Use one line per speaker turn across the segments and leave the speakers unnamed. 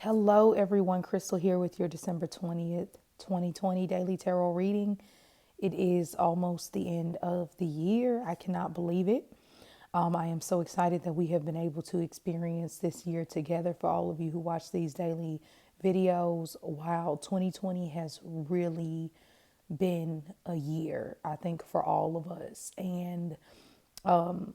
Hello, everyone. Crystal here with your December 20th, 2020 Daily Tarot reading. It is almost the end of the year. I cannot believe it. I am so excited that we have been able to experience this year together. For all of you who watch these daily videos, wow, 2020 has really been a year, I think, for all of us. And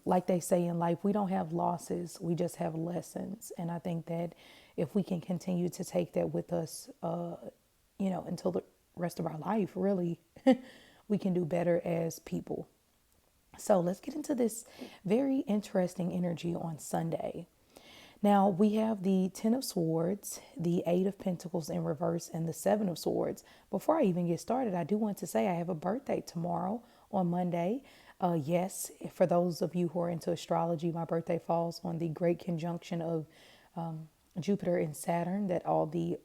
like they say in life, we don't have losses, we just have lessons. And I think that if we can continue to take that with us, until the rest of our life, really, we can do better as people. So let's get into this very interesting energy on Sunday. Now we have the Ten of Swords, the Eight of Pentacles in reverse, and the Seven of Swords. Before I even get started, I do want to say I have a birthday tomorrow on Monday. Yes, for those of you who are into astrology, my birthday falls on the great conjunction of Jupiter and Saturn that all the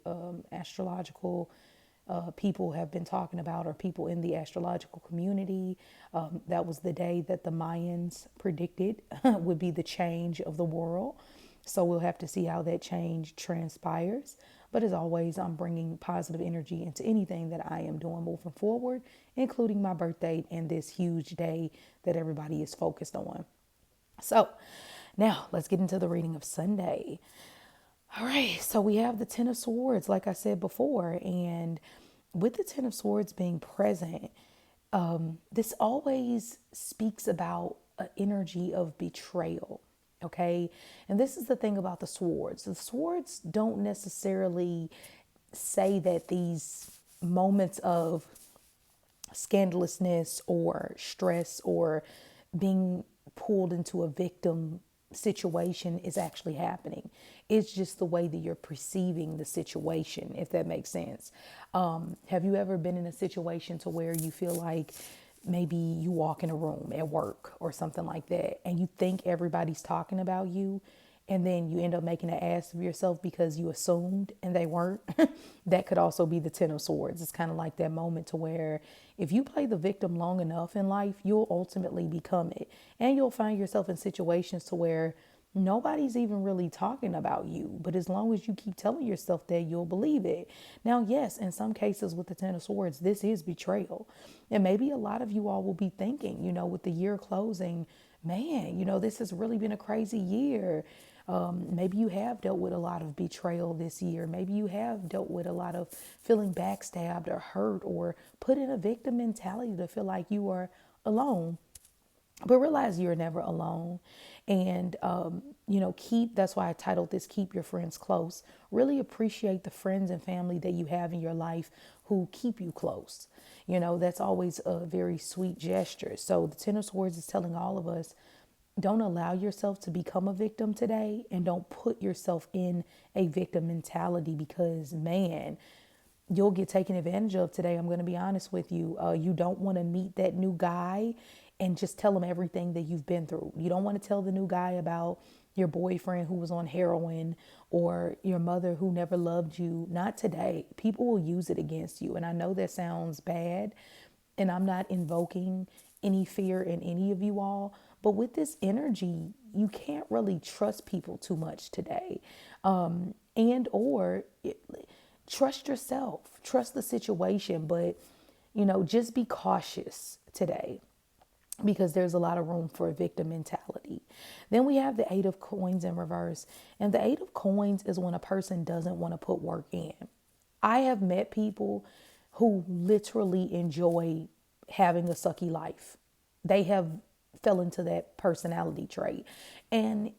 astrological people have been talking about, or people in the astrological community. That was the day that the Mayans predicted would be the change of the world. So we'll have to see how that change transpires. But as always, I'm bringing positive energy into anything that I am doing moving forward, including my birthday and this huge day that everybody is focused on. So now let's get into the reading of Sunday. All right, so we have the Ten of Swords, like I said before, and with the Ten of Swords being present, this always speaks about an energy of betrayal. Okay, and this is the thing about the swords don't necessarily say that these moments of scandalousness or stress or being pulled into a victim situation is actually happening. It's just the way that you're perceiving the situation, if that makes sense. Have you ever been in a situation to where you feel like maybe you walk in a room at work or something like that, and you think everybody's talking about you, and then you end up making an ass of yourself because you assumed and they weren't? That could also be the Ten of Swords. It's kind of like that moment to where if you play the victim long enough in life, you'll ultimately become it. And you'll find yourself in situations to where nobody's even really talking about you. But as long as you keep telling yourself that, you'll believe it. Now, yes, in some cases with the Ten of Swords, this is betrayal. And maybe a lot of you all will be thinking, with the year closing, man, this has really been a crazy year. Maybe you have dealt with a lot of betrayal this year. Maybe you have dealt with a lot of feeling backstabbed or hurt or put in a victim mentality to feel like you are alone. But realize you're never alone. And, that's why I titled this Keep Your Friends Close. Really appreciate the friends and family that you have in your life who keep you close. That's always a very sweet gesture. So the Ten of Swords is telling all of us, don't allow yourself to become a victim today, and don't put yourself in a victim mentality, because, man, you'll get taken advantage of today. I'm going to be honest with you. You don't want to meet that new guy and just tell him everything that you've been through. You don't want to tell the new guy about your boyfriend who was on heroin, or your mother who never loved you. Not today. People will use it against you. And I know that sounds bad, and I'm not invoking any fear in any of you all, but with this energy, you can't really trust people too much today. And or trust yourself, trust the situation, but just be cautious today, because there's a lot of room for a victim mentality. Then we have the Eight of Coins in reverse. And the Eight of Coins is when a person doesn't want to put work in. I have met people who literally enjoy having a sucky life. They have fell into that personality trait. And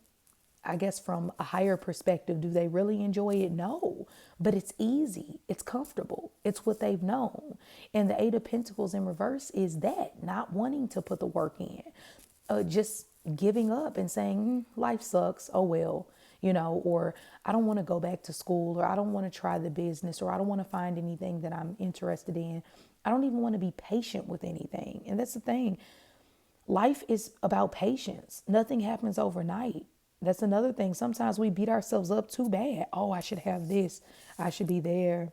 I guess from a higher perspective, do they really enjoy it? No, but it's easy. It's comfortable. It's what they've known. And the Eight of Pentacles in reverse is that, not wanting to put the work in, just giving up and saying, life sucks. Oh, well, or I don't want to go back to school, or I don't want to try the business, or I don't want to find anything that I'm interested in. I don't even want to be patient with anything. And that's the thing. Life is about patience. Nothing happens overnight. That's another thing. Sometimes we beat ourselves up too bad. Oh, I should have this. I should be there.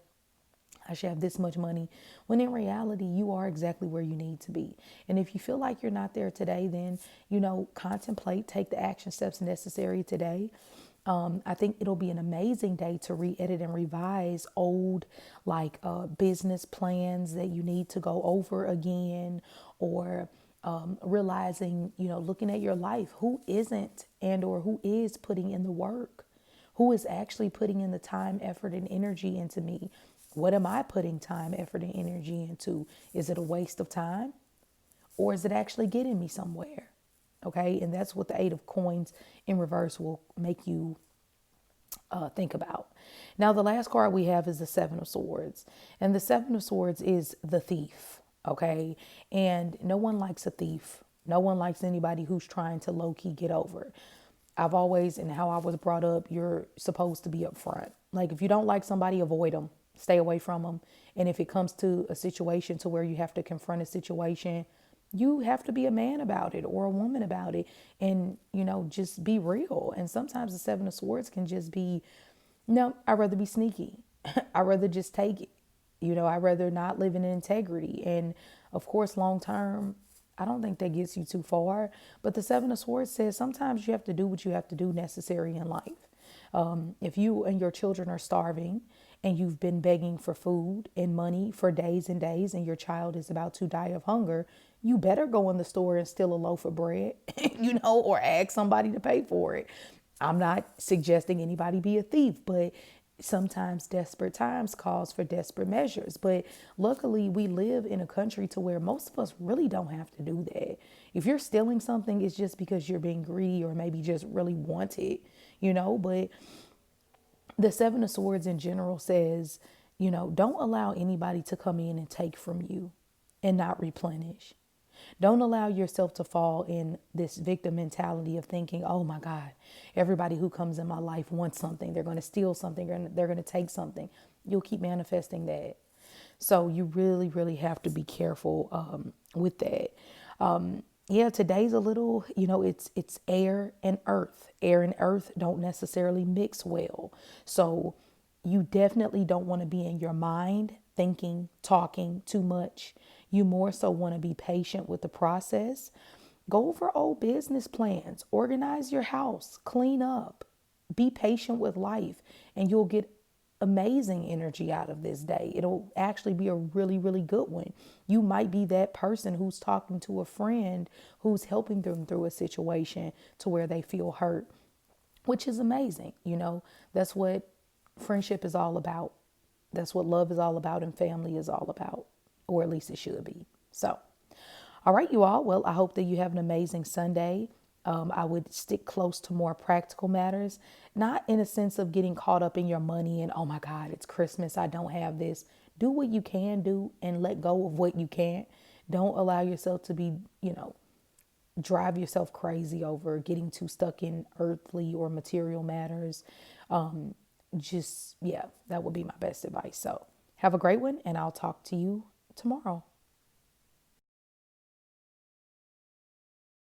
I should have this much money. When in reality, you are exactly where you need to be. And if you feel like you're not there today, then, contemplate, take the action steps necessary today. I think it'll be an amazing day to re-edit and revise old like business plans that you need to go over again, or realizing, looking at your life, who isn't and or who is putting in the work, who is actually putting in the time, effort, and energy into me. What am I putting time, effort, and energy into? Is it a waste of time, or is it actually getting me somewhere? Okay, and that's what the Eight of Coins in reverse will make you think about. Now, the last card we have is the Seven of Swords, and the Seven of Swords is the thief. Okay, and no one likes a thief. No one likes anybody who's trying to low key get over. I've always, and how I was brought up, you're supposed to be upfront. Like, if you don't like somebody, avoid them, stay away from them. And if it comes to a situation to where you have to confront a situation, you have to be a man about it or a woman about it, and just be real. And sometimes the Seven of Swords can just be, no, I'd rather be sneaky. I'd rather just take it. I'd rather not live in integrity. And of course, long term, I don't think that gets you too far. But the Seven of Swords says sometimes you have to do what you have to do necessary in life. If you and your children are starving and you've been begging for food and money for days and days, and your child is about to die of hunger, you better go in the store and steal a loaf of bread, or ask somebody to pay for it. I'm not suggesting anybody be a thief, but sometimes desperate times calls for desperate measures. But luckily, we live in a country to where most of us really don't have to do that. If you're stealing something, it's just because you're being greedy or maybe just really want it, But the Seven of Swords in general says, don't allow anybody to come in and take from you and not replenish. Don't allow yourself to fall in this victim mentality of thinking, oh my God, everybody who comes in my life wants something. They're going to steal something, or they're going to take something. You'll keep manifesting that. So you really, really have to be careful with that. Yeah, today's a little, it's air and earth. Air and earth don't necessarily mix well. So you definitely don't want to be in your mind thinking, talking too much. You more so want to be patient with the process. Go over old business plans, organize your house, clean up, be patient with life, and you'll get amazing energy out of this day. It'll actually be a really, really good one. You might be that person who's talking to a friend who's helping them through a situation to where they feel hurt, which is amazing. That's what friendship is all about. That's what love is all about, and family is all about, or at least it should be. So, all right, you all. Well, I hope that you have an amazing Sunday. I would stick close to more practical matters, not in a sense of getting caught up in your money and, oh my God, it's Christmas, I don't have this. Do what you can do and let go of what you can't. Don't allow yourself to be, drive yourself crazy over getting too stuck in earthly or material matters. Yeah, that would be my best advice. So have a great one, and I'll talk to you tomorrow.